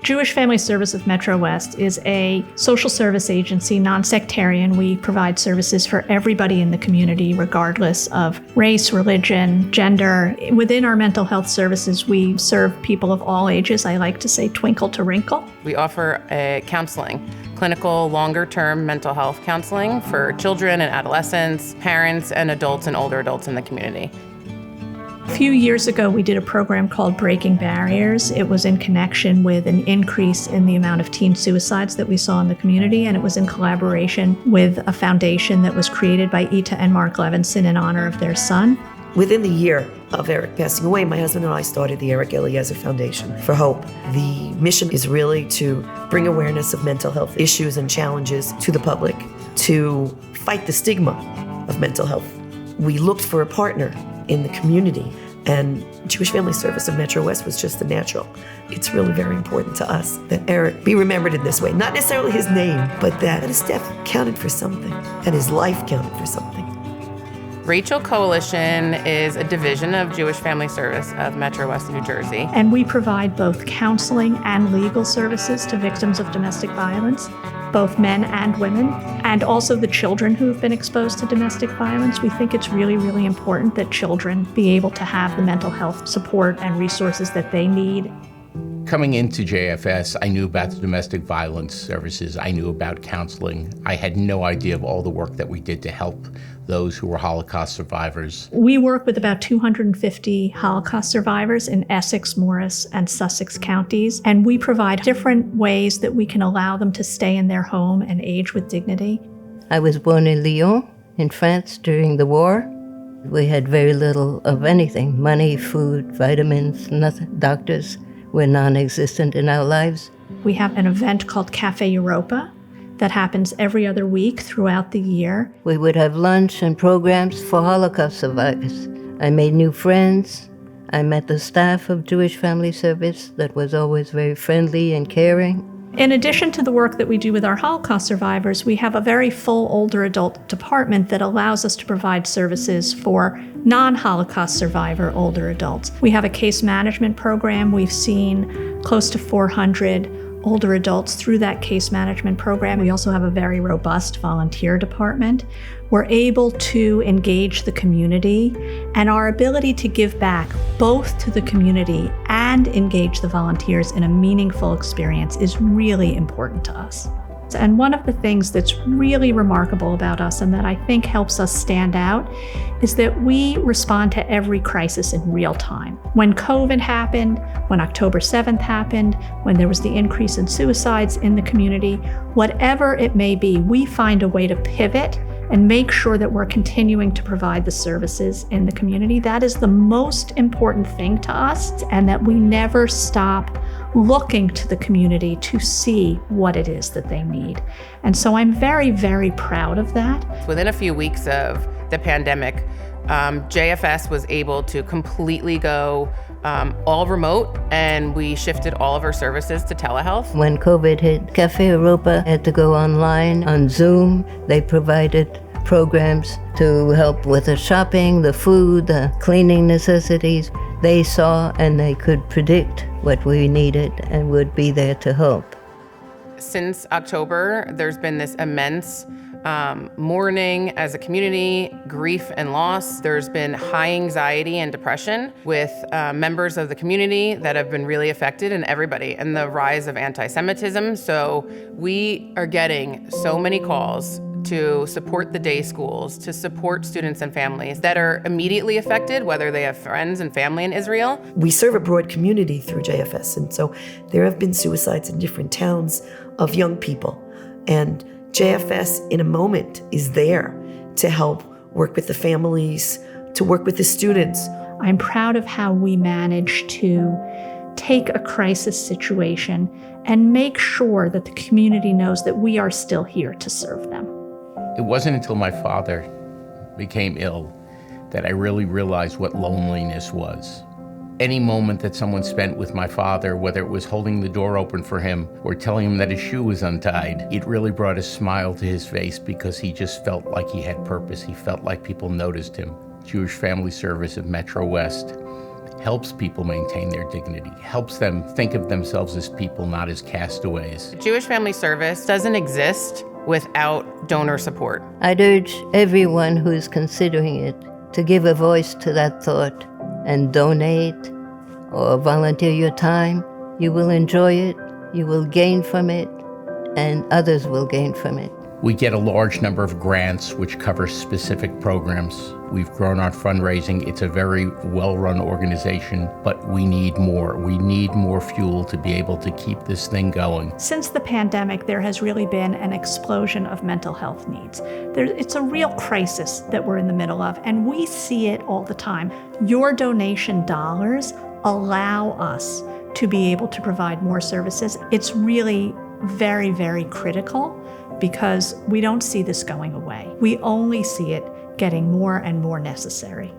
Jewish Family Service of MetroWest is a social service agency, non-sectarian. We provide services for everybody in the community, regardless of race, religion, gender. Within our mental health services, we serve people of all ages. I like to say twinkle to wrinkle. We offer counseling, clinical, longer-term mental health counseling for children and adolescents, parents, and adults and older adults in the community. A few years ago, we did a program called Breaking Barriers. It was in connection with an increase in the amount of teen suicides that we saw in the community, and it was in collaboration with a foundation that was created by Ita and Mark Levinson in honor of their son. Within the year of Eric passing away, my husband and I started the Eric Eliezer Foundation for Hope. The mission is really to bring awareness of mental health issues and challenges to the public, to fight the stigma of mental health. We looked for a partner in the community, and Jewish Family Service of MetroWest was just the natural. It's really very important to us that Eric be remembered in this way. Not necessarily his name, but that his death counted for something, and his life counted for something. Rachel Coalition is a division of Jewish Family Service of MetroWest, New Jersey. And we provide both counseling and legal services to victims of domestic violence, both men and women, and also the children who have been exposed to domestic violence. We think it's really, really important that children be able to have the mental health support and resources that they need. Coming into JFS, I knew about the domestic violence services. I knew about counseling. I had no idea of all the work that we did to help those who were Holocaust survivors. We work with about 250 Holocaust survivors in Essex, Morris, and Sussex counties, and we provide different ways that we can allow them to stay in their home and age with dignity. I was born in Lyon, in France, during the war. We had very little of anything: money, food, vitamins, nothing. Doctors were non-existent in our lives. We have an event called Cafe Europa that happens every other week throughout the year. We would have lunch and programs for Holocaust survivors. I made new friends. I met the staff of Jewish Family Service that was always very friendly and caring. In addition to the work that we do with our Holocaust survivors, we have a very full older adult department that allows us to provide services for non-Holocaust survivor older adults. We have a case management program. We've seen close to 400 older adults through that case management program. We also have a very robust volunteer department. We're able to engage the community, and our ability to give back both to the community and engage the volunteers in a meaningful experience is really important to us. And one of the things that's really remarkable about us and that I think helps us stand out is that we respond to every crisis in real time. When COVID happened, when October 7th happened, when there was the increase in suicides in the community, whatever it may be, we find a way to pivot and make sure that we're continuing to provide the services in the community. That is the most important thing to us, and that we never stop looking to the community to see what it is that they need. And so I'm very, very proud of that. Within a few weeks of the pandemic, JFS was able to completely go all remote, and we shifted all of our services to telehealth. When COVID hit, Cafe Europa had to go online on Zoom. They provided programs to help with the shopping, the food, the cleaning necessities. They saw and they could predict what we needed and would be there to help. Since October, there's been this immense mourning as a community, grief and loss. There's been high anxiety and depression with members of the community that have been really affected, and everybody, and the rise of anti-Semitism. So we are getting so many calls to support the day schools, to support students and families that are immediately affected, whether they have friends and family in Israel. We serve a broad community through JFS, and so there have been suicides in different towns of young people. And JFS, in a moment, is there to help work with the families, to work with the students. I'm proud of how we managed to take a crisis situation and make sure that the community knows that we are still here to serve them. It wasn't until my father became ill that I really realized what loneliness was. Any moment that someone spent with my father, whether it was holding the door open for him or telling him that his shoe was untied, it really brought a smile to his face because he just felt like he had purpose. He felt like people noticed him. Jewish Family Service of MetroWest helps people maintain their dignity, helps them think of themselves as people, not as castaways. Jewish Family Service doesn't exist without donor support. I'd urge everyone who's considering it to give a voice to that thought and donate or volunteer your time. You will enjoy it, you will gain from it, and others will gain from it. We get a large number of grants which cover specific programs. We've grown our fundraising. It's a very well-run organization, but we need more. We need more fuel to be able to keep this thing going. Since the pandemic, there has really been an explosion of mental health needs. It's a real crisis that we're in the middle of, and we see it all the time. Your donation dollars allow us to be able to provide more services. It's really very, very critical because we don't see this going away. We only see it getting more and more necessary.